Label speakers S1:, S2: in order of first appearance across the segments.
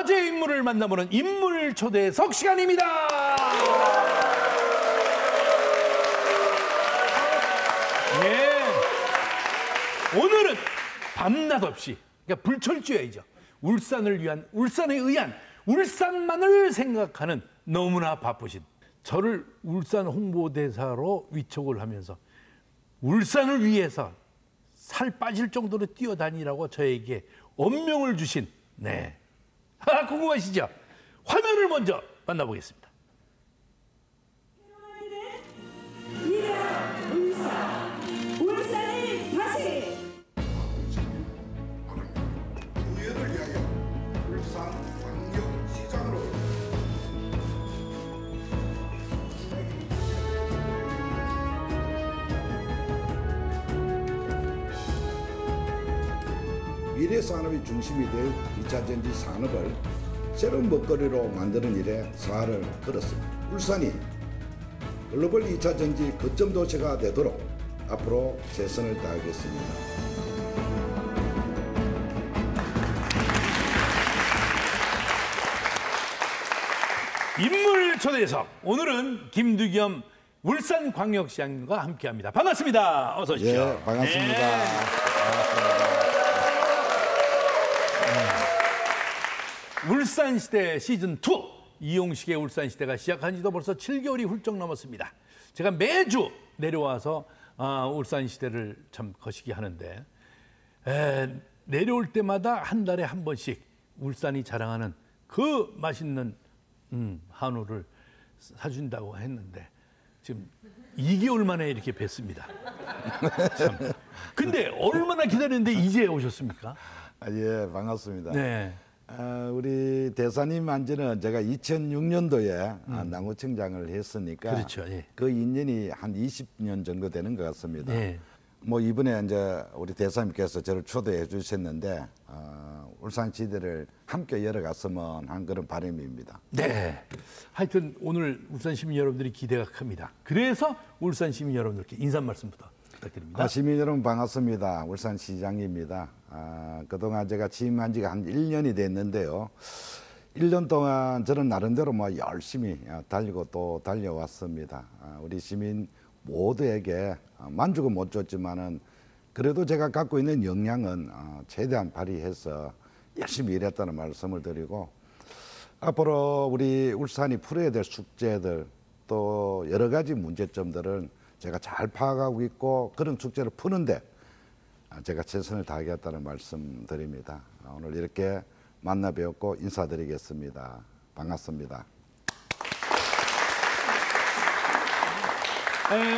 S1: 화제의 인물을 만나보는 인물 초대석 시간입니다. 예. 오늘은 밤낮 없이, 그러니까 불철주야이죠. 울산을 위한, 울산에 의한, 울산만을 생각하는 너무나 바쁘신 저를 울산 홍보대사로 위촉을 하면서 울산을 위해서 살 빠질 정도로 뛰어다니라고 저에게 엄명을 주신, 네. 궁금하시죠? 화면을 먼저 만나보겠습니다.
S2: 울산이 다시
S3: 우연을 위하여 울산광역시장으로 미래 산업의 중심이 될 2차 전지 산업을 새로운 먹거리로 만드는 일에 사활을 걸었습니다. 울산이 글로벌 2차 전지 거점 도시가 되도록 앞으로 최선을 다하겠습니다.
S1: 인물 초대석, 오늘은 김두겸 울산광역시장과 함께합니다. 반갑습니다. 어서 오십시오.
S3: 예, 반갑습니다.
S1: 네. 울산시대 시즌2 이용식의 울산시대가 시작한 지도 벌써 7개월이 훌쩍 넘었습니다. 제가 매주 내려와서 울산시대를 참 거시기 하는데 내려올 때마다 한 달에 한 번씩 울산이 자랑하는 그 맛있는 한우를 사준다고 했는데 지금 2개월 만에 이렇게 뵀습니다. 참. 근데 얼마나 기다렸는데 이제 오셨습니까?
S3: 예, 반갑습니다.
S1: 네.
S3: 우리 대사님 한지는 제가 2006년도에 남구청장을 했으니까
S1: 그렇죠. 예.
S3: 그 인연이 한 20년 정도 되는 것 같습니다.
S1: 네.
S3: 뭐 이번에 이제 우리 대사님께서 저를 초대해 주셨는데 울산시대를 함께 열어갔으면 한 그런 바람입니다.
S1: 네. 하여튼 오늘 울산 시민 여러분들이 기대가 큽니다. 그래서 울산 시민 여러분들께 인사 말씀부터 부탁드립니다.
S3: 시민 여러분 반갑습니다. 울산시장입니다. 그동안 제가 취임한 지가 한 1년이 됐는데요. 1년 동안 저는 나름대로 뭐 열심히 달리고 또 달려왔습니다. 우리 시민 모두에게 만족은 못 줬지만은 그래도 제가 갖고 있는 역량은 최대한 발휘해서 열심히 일했다는 말씀을 드리고 앞으로 우리 울산이 풀어야 될 숙제들 또 여러 가지 문제점들은 제가 잘 파악하고 있고 그런 숙제를 푸는데 제가 최선을 다하겠다는 말씀 드립니다. 오늘 이렇게 만나 뵙고 인사드리겠습니다. 반갑습니다.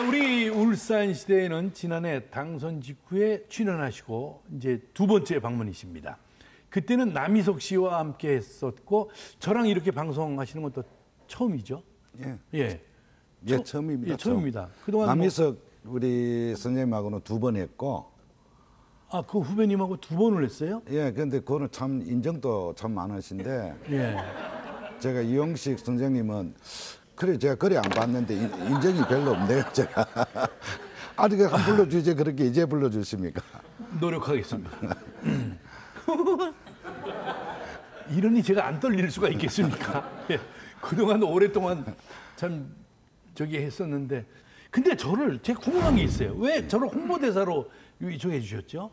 S1: 우리 울산시대에는 지난해 당선 직후에 출연하시고 이제 두 번째 방문이십니다. 그때는 남희석 씨와 함께 했었고 저랑 이렇게 방송하시는 건 또 처음이죠?
S3: 예,
S1: 예.
S3: 예 처음입니다.
S1: 예, 처음입니다. 그동안
S3: 남희석 우리 선생님하고는 2번 했고
S1: 그 후배님하고 2번을 했어요?
S3: 예, 근데 그거는 참 인정도 참 많으신데
S1: 예.
S3: 제가 이용식 선생님은 그래 제가 그래 안 봤는데 인정이 별로 없네요. 제가 아직 한 불러주지 그렇게 이제 불러주십니까?
S1: 노력하겠습니다. 이러니 제가 안 떨릴 수가 있겠습니까? 예. 그동안 오랫동안 참 저기 했었는데 근데 제가 궁금한 게 있어요. 왜 저를 홍보대사로 위촉해 주셨죠?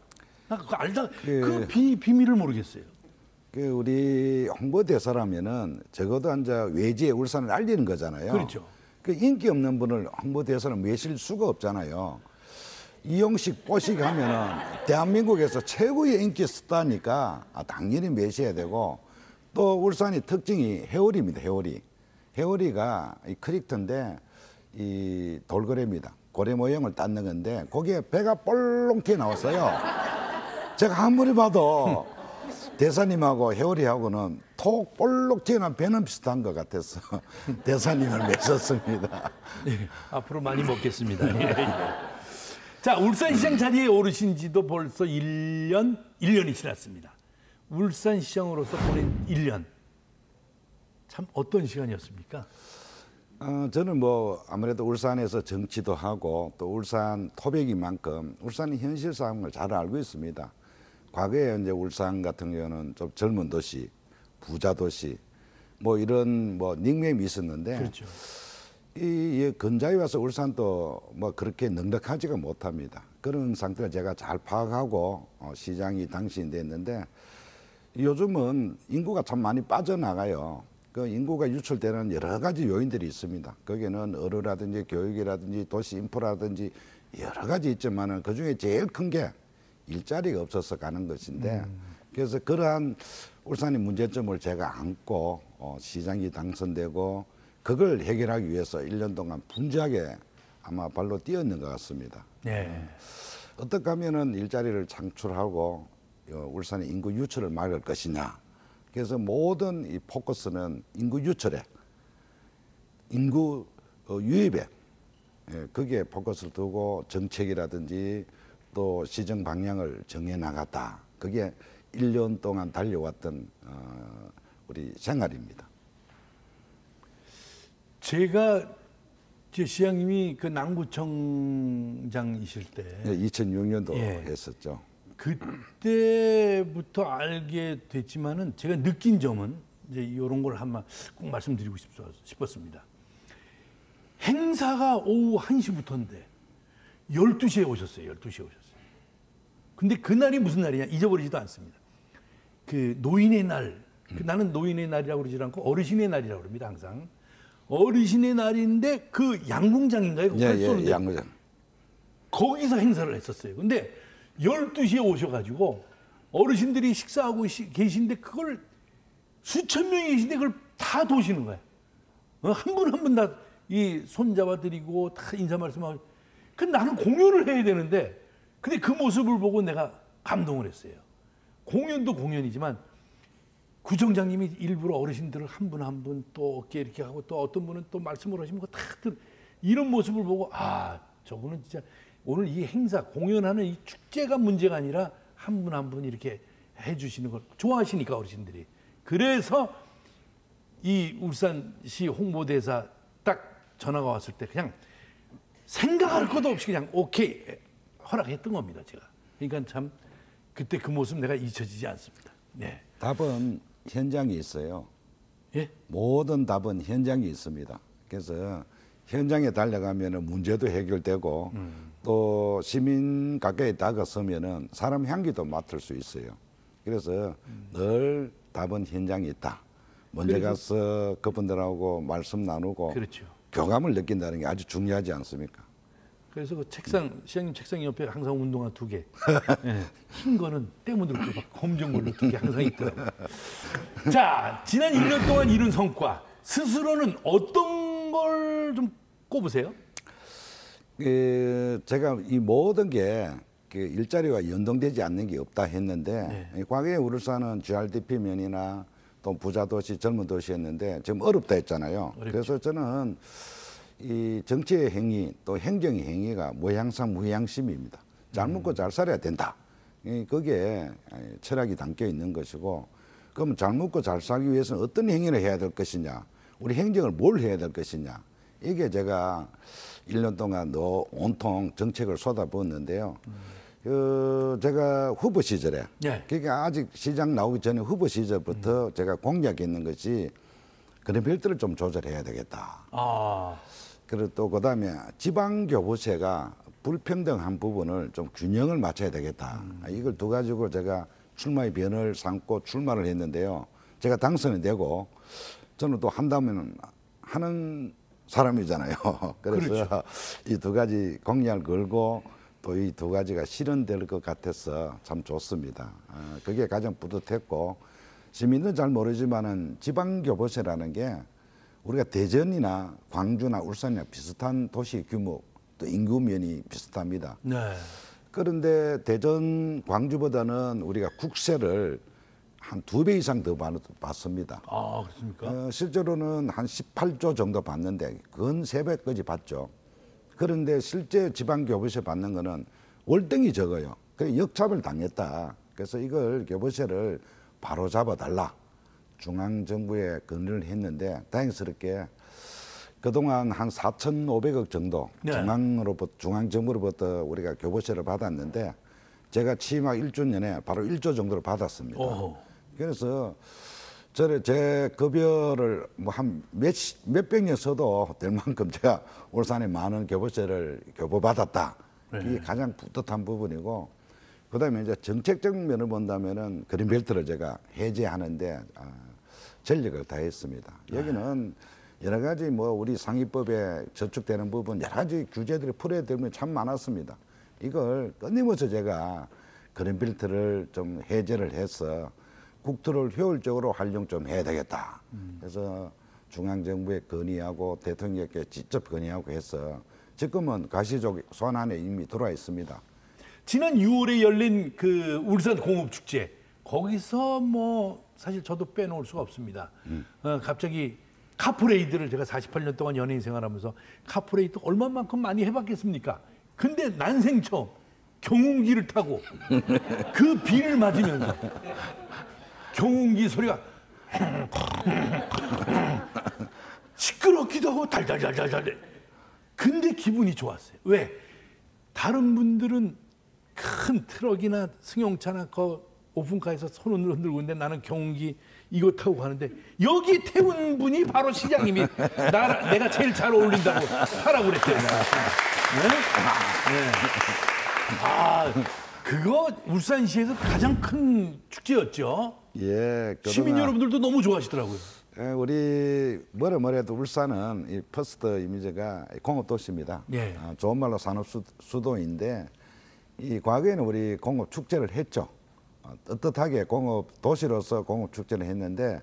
S1: 나 그거 알다 그 비밀을 모르겠어요.
S3: 우리 홍보대사라면은 적어도 이제 외지에 울산을 알리는 거잖아요.
S1: 그렇죠.
S3: 그 인기 없는 분을 홍보대사로 모실 수가 없잖아요. 이용식 뽀식 하면은 대한민국에서 최고의 인기 스타니까 당연히 모셔야 되고 또 울산의 특징이 해오리입니다. 해오리가 이 크릭터인데 이 돌고래입니다. 고래 모형을 땄는 건데 거기에 배가 볼록 튀어 나왔어요. 제가 아무리 봐도 대사님하고 해오리하고는 톡 볼록 튀어나온 배는 비슷한 것 같아서 대사님을 맺었습니다.
S1: 예, 앞으로 많이 먹겠습니다. 예, 예. 자, 울산시장 자리에 오르신 지도 벌써 1년이 지났습니다. 울산시장으로서 보낸 1년. 참 어떤 시간이었습니까?
S3: 저는 뭐 아무래도 울산에서 정치도 하고 또 울산 토백인 만큼 울산의 현실 상황을 잘 알고 있습니다. 과거에 이제 울산 같은 경우는 좀 젊은 도시, 부자 도시 뭐 이런 뭐 닉네임이 있었는데
S1: 그렇죠.
S3: 이 근자에 와서 울산도 뭐 그렇게 넉넉하지가 못합니다. 그런 상태를 제가 잘 파악하고 시장이 당시 됐는데 요즘은 인구가 참 많이 빠져나가요. 그 인구가 유출되는 여러 가지 요인들이 있습니다. 거기는 의료라든지 교육이라든지 도시 인프라라든지 여러 가지 있지만은 그 중에 제일 큰 게 일자리가 없어서 가는 것인데 그래서 그러한 울산의 문제점을 제가 안고 시장이 당선되고 그걸 해결하기 위해서 1년 동안 분주하게 아마 발로 뛰었는 것 같습니다.
S1: 네.
S3: 어떻게 하면은 일자리를 창출하고 울산의 인구 유출을 막을 것이냐. 그래서 모든 이 포커스는 인구 유출에, 인구 유입에 거기에 포커스를 두고 정책이라든지 또 시정 방향을 정해 나갔다. 그게 1년 동안 달려왔던 우리 생활입니다.
S1: 제가 제 시장님이 그 남구청장이실 때
S3: 2006년도
S1: 예.
S3: 했었죠.
S1: 그때부터 알게 됐지만은 제가 느낀 점은 이제 이런 걸 한번 꼭 말씀드리고 싶었습니다. 행사가 오후 1시부터인데 12시에 오셨어요. 12시에 오셨어요. 근데 그날이 무슨 날이냐 잊어버리지도 않습니다. 그 노인의 날, 나는 노인의 날이라고 그러지 않고 어르신의 날이라고 그럽니다. 항상. 어르신의 날인데 그 양궁장인가요?
S3: 예, 양구장.
S1: 거기서 행사를 했었어요. 근데 12시에 오셔가지고 어르신들이 식사하고 계신데 그걸 수천 명이 계신데 그걸 다 도시는 거예요. 한 분 한 분 다 이 손잡아 드리고 다 인사 말씀하고. 근데 나는 공연을 해야 되는데 근데 그 모습을 보고 내가 감동을 했어요. 공연도 공연이지만 구청장님이 일부러 어르신들을 한 분 한 분 또 어깨 이렇게 하고 또 어떤 분은 또 말씀을 하시면 다 이런 모습을 보고 아 저분은 진짜 오늘 이 행사 공연하는 이 축제가 문제가 아니라 한 분 한 분 이렇게 해주시는 걸 좋아하시니까 어르신들이 그래서 이 울산시 홍보대사 딱 전화가 왔을 때 그냥 생각할 것도 없이 그냥 오케이 허락했던 겁니다 제가. 그러니까 참 그때 그 모습 내가 잊혀지지 않습니다. 네.
S3: 답은 현장에 있어요.
S1: 예?
S3: 모든 답은 현장에 있습니다. 그래서 현장에 달려가면 문제도 해결되고 또 시민 가까이 다가서면은 사람 향기도 맡을 수 있어요. 그래서 늘 답은 현장에 있다. 먼저 가서 그분들하고 말씀 나누고
S1: 그렇죠.
S3: 교감을 느낀다는 게 아주 중요하지 않습니까?
S1: 그래서 그 책상 시장님 책상 옆에 항상 운동화 2개, 예, 흰 거는 때묻을 거 검정 걸로 2개 항상 있더라고요. 자, 지난 1년 동안 이룬 성과 스스로는 어떤 걸 좀 꼽으세요?
S3: 제가 이 모든 게 일자리와 연동되지 않는 게 없다 했는데 과거에 울산은 GRDP 면이나 또 부자 도시, 젊은 도시였는데 지금 어렵다 했잖아요.
S1: 어렵죠.
S3: 그래서 저는 이 정치의 행위 또 행정의 행위가 모양상 무양심입니다. 잘 먹고 잘 살아야 된다. 거기에 철학이 담겨 있는 것이고 그럼 잘 먹고 잘 살기 위해서는 어떤 행위를 해야 될 것이냐 우리 행정을 뭘 해야 될 것이냐 이게 제가 1년 동안 온통 정책을 쏟아부었는데요. 제가 후보 시절에
S1: 네.
S3: 그러니까 아직 시장 나오기 전에 후보 시절부터 제가 공약했는 것이 그런 별들을 좀 조절해야 되겠다.
S1: 아,
S3: 그리고 또 그다음에 지방 교부세가 불평등한 부분을 좀 균형을 맞춰야 되겠다. 이걸 두 가지고 제가 출마의 변을 삼고 출마를 했는데요. 제가 당선이 되고 저는 또 한다면 하는 사람이잖아요. 그래서
S1: 그렇죠.
S3: 이 두 가지 공약을 걸고 또 이 두 가지가 실현될 것 같아서 참 좋습니다. 그게 가장 뿌듯했고 시민은 잘 모르지만은 지방교부세라는 게 우리가 대전이나 광주나 울산이나 비슷한 도시 규모 또 인구 면이 비슷합니다.
S1: 네.
S3: 그런데 대전, 광주보다는 우리가 국세를 한 2배 이상 더 받습니다.
S1: 아, 그렇습니까?
S3: 실제로는 한 18조 정도 받는데 근 3배까지 받죠. 그런데 실제 지방교부세 받는 거는 월등히 적어요. 그래서 역차별 당했다. 그래서 이걸 교부세를 바로 잡아달라. 중앙정부에 건의를 했는데 다행스럽게 그동안 한 4,500억 정도
S1: 네.
S3: 중앙정부로부터 우리가 교부세를 받았는데 제가 취임하고 1주년에 바로 1조 정도를 받았습니다.
S1: 어허.
S3: 그래서 제 급여를 뭐 한 몇백 년 써도 될 만큼 제가 울산에 많은 교부세를 교부받았다. 이게 가장 뿌듯한 부분이고, 그다음에 이제 정책적 면을 본다면은 그린벨트를 제가 해제하는데 전력을 다했습니다. 여기는 여러 가지 뭐 우리 상위법에 저축되는 부분 여러 가지 규제들이 풀어야 될 부분이 참 많았습니다. 이걸 끊임없이 제가 그린벨트를 좀 해제를 해서 국토를 효율적으로 활용 좀 해야 되겠다. 그래서 중앙정부에 건의하고 대통령께 직접 건의하고 해서 지금은 가시적 손안에 이미 들어와 있습니다.
S1: 지난 6월에 열린 그 울산 공업축제, 거기서 뭐 사실 저도 빼놓을 수가 없습니다. 갑자기 카프레이드를 제가 48년 동안 연예인 생활하면서 카프레이드 얼마만큼 많이 해봤겠습니까? 근데 난생 처음 경운기를 타고 그 비를 맞으면서 경운기 소리가 시끄럽기도 하고 달달달달달. 근데 기분이 좋았어요. 왜? 다른 분들은 큰 트럭이나 승용차나 그 오픈카에서 손을 흔들고 있는데 나는 경운기 이거 타고 가는데 여기 태운 분이 바로 시장님이 내가 제일 잘 어울린다고 하라고 그랬대요. 네? 네. 아, 그거 울산시에서 가장 큰 축제였죠.
S3: 예,
S1: 시민 여러분들도 너무 좋아하시더라고요.
S3: 우리 뭐래도 울산은 이 퍼스트 이미지가 공업 도시입니다.
S1: 예.
S3: 좋은 말로 산업 수도인데 이 과거에는 우리 공업 축제를 했죠. 떳떳하게 공업 도시로서 공업 축제를 했는데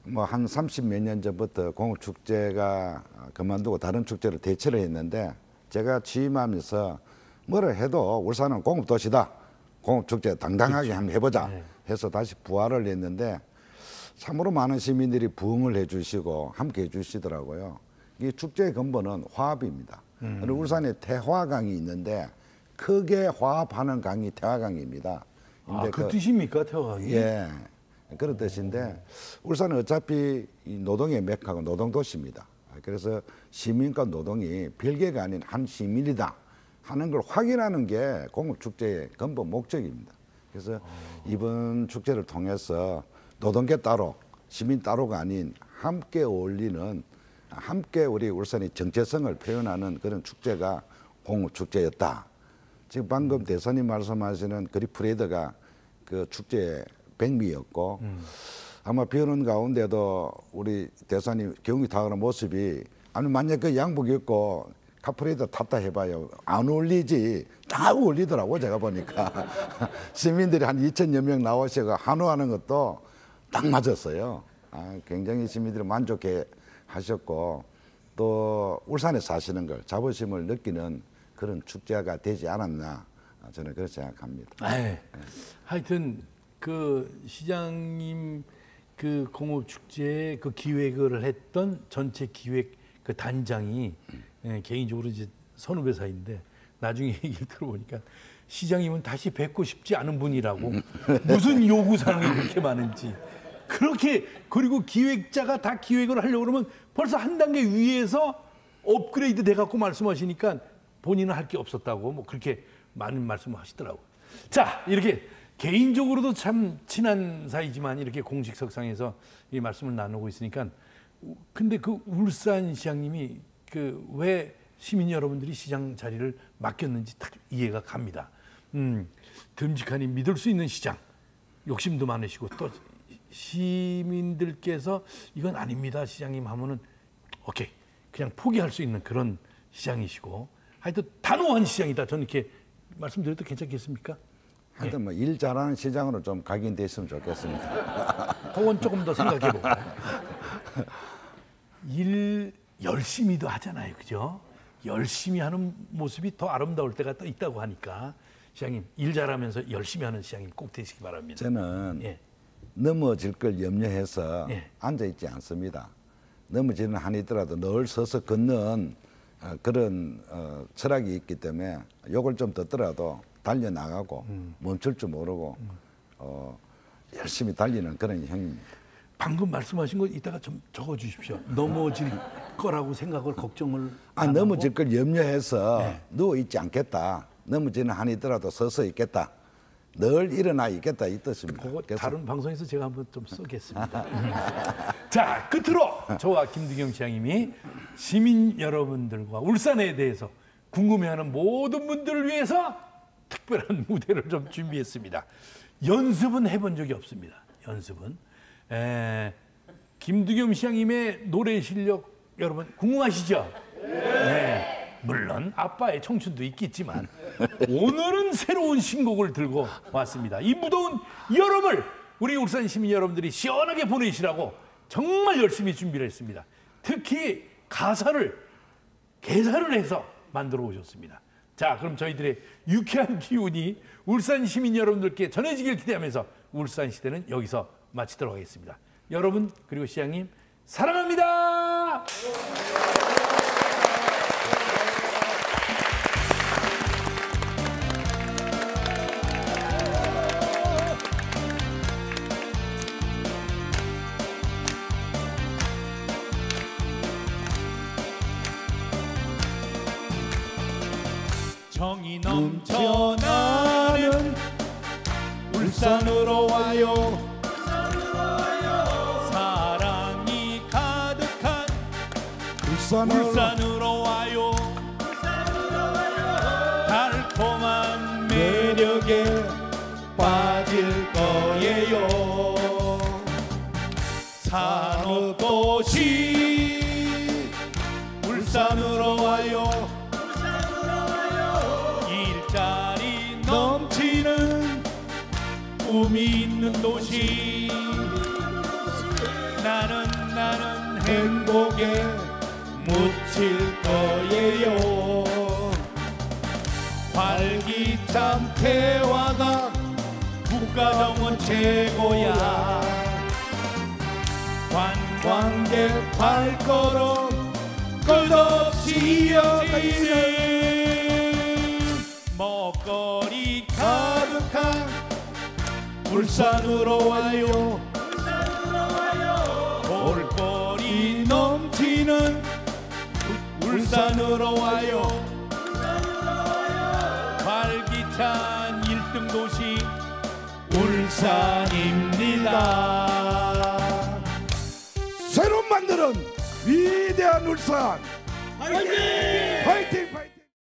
S3: 뭐 한 30몇 년 전부터 공업 축제가 그만두고 다른 축제를 대체를 했는데 제가 취임하면서 뭐를 해도 울산은 공업 도시다. 공업 축제 당당하게 한번 해보자 해서 다시 부활을 했는데 참으로 많은 시민들이 부응을 해주시고 함께 해주시더라고요. 이 축제의 근본은 화합입니다. 울산에 태화강이 있는데 크게 화합하는 강이 태화강입니다.
S1: 그 뜻입니까, 태화강이?
S3: 예, 그런 뜻인데 울산은 어차피 이 노동의 메카고 노동도시입니다. 그래서 시민과 노동이 별개가 아닌 한 시민이다 하는 걸 확인하는 게 공업축제의 근본 목적입니다. 그래서 이번 축제를 통해서 노동계 따로 시민 따로가 아닌 함께 어울리는 함께 우리 울산의 정체성을 표현하는 그런 축제가 공업축제였다. 지금 방금 대선님 말씀하시는 그리프레이드가 그 축제의 백미였고 아마 비 오는 가운데도 우리 대선님 경운기 타는 모습이 아니 만약 그 양복 입고 카프레이드 탔다 해봐요. 안 어울리지. 다 어울리더라고 제가 보니까. 시민들이 한 2,000여 명 나오셔서 한호하는 것도 딱 맞았어요. 굉장히 시민들이 만족해 하셨고 또 울산에 사시는 걸 자부심을 느끼는 그런 축제가 되지 않았나 저는 그렇게 생각합니다.
S1: 하여튼 그 시장님 그 공업축제 그 기획을 했던 전체 기획 그 단장이 개인적으로 이제 선후배 사이인데 나중에 얘기를 들어보니까 시장님은 다시 뵙고 싶지 않은 분이라고 무슨 요구 사항이 그렇게 많은지 그렇게 그리고 기획자가 다 기획을 하려고 그러면 벌써 한 단계 위에서 업그레이드 돼갖고 말씀하시니까 본인은 할 게 없었다고 뭐 그렇게 많은 말씀을 하시더라고요. 자, 이렇게 개인적으로도 참 친한 사이지만 이렇게 공식석상에서 이 말씀을 나누고 있으니까 근데 그 울산시장님이 그 왜 시민 여러분들이 시장 자리를 맡겼는지 딱 이해가 갑니다. 듬직하니 믿을 수 있는 시장, 욕심도 많으시고 또 시민들께서 이건 아닙니다 시장님 하면은 오케이 그냥 포기할 수 있는 그런 시장이시고 하여튼 단호한 시장이다. 저는 이렇게 말씀드려도 괜찮겠습니까?
S3: 하여튼 뭐 일 잘하는 시장으로 좀 각인됐으면 좋겠습니다.
S1: 그건 조금 더 생각해보고 일 열심히도 하잖아요, 그죠? 열심히 하는 모습이 더 아름다울 때가 또 있다고 하니까 시장님 일 잘하면서 열심히 하는 시장님 꼭 되시기 바랍니다.
S3: 저는 넘어질 걸 염려해서 앉아있지 않습니다. 넘어지는 한이 있더라도 늘 서서 걷는 그런 철학이 있기 때문에 욕을 좀 듣더라도 달려나가고 멈출 줄 모르고 열심히 달리는 그런 형입니다.
S1: 방금 말씀하신 거 이따가 좀 적어주십시오. 넘어질 거라고 생각을 걱정을
S3: 넘어질 걸 염려해서 누워있지 않겠다. 넘어지는 한이 있더라도 서서 있겠다. 늘 일어나 있겠다 이 뜻입니다.
S1: 그거
S3: 그래서
S1: 다른 방송에서 제가 한번 좀 쓰겠습니다. 자, 끝으로 저와 김두경 시장님이 시민 여러분들과 울산에 대해서 궁금해하는 모든 분들을 위해서 특별한 무대를 좀 준비했습니다. 연습은 해본 적이 없습니다. 연습은. 김두겸 시장님의 노래 실력 여러분 궁금하시죠? 네. 물론 아빠의 청춘도 있겠지만 오늘은 새로운 신곡을 들고 왔습니다. 이 무더운 여름을 우리 울산 시민 여러분들이 시원하게 보내시라고 정말 열심히 준비를 했습니다. 특히 가사를 개사를 해서 만들어 오셨습니다. 자, 그럼 저희들의 유쾌한 기운이 울산 시민 여러분들께 전해지길 기대하면서 울산 시대는 여기서 마치도록 하겠습니다. 여러분 그리고 시장님 사랑합니다.
S2: 정이 넘쳐나는 울산으로 와요. 사랑이 가득한 울산으로 와요. 달콤한 매력에 빠질 거예요. 산업도시 울산으로 와요. 일자리 넘치는 꿈이 있는 도시. 나는 행복에 묻힐 거예요. 활기찬 태화가 국가정원 최고야. 관광객 발걸음 끝없이 이어가는 먹거리 가득한 울산으로 와요. 볼거리 넘치는 울산으로 와요. 활기찬 1등 도시 울산입니다.
S3: 새로 만드는 위대한 울산 화이팅! 화이팅!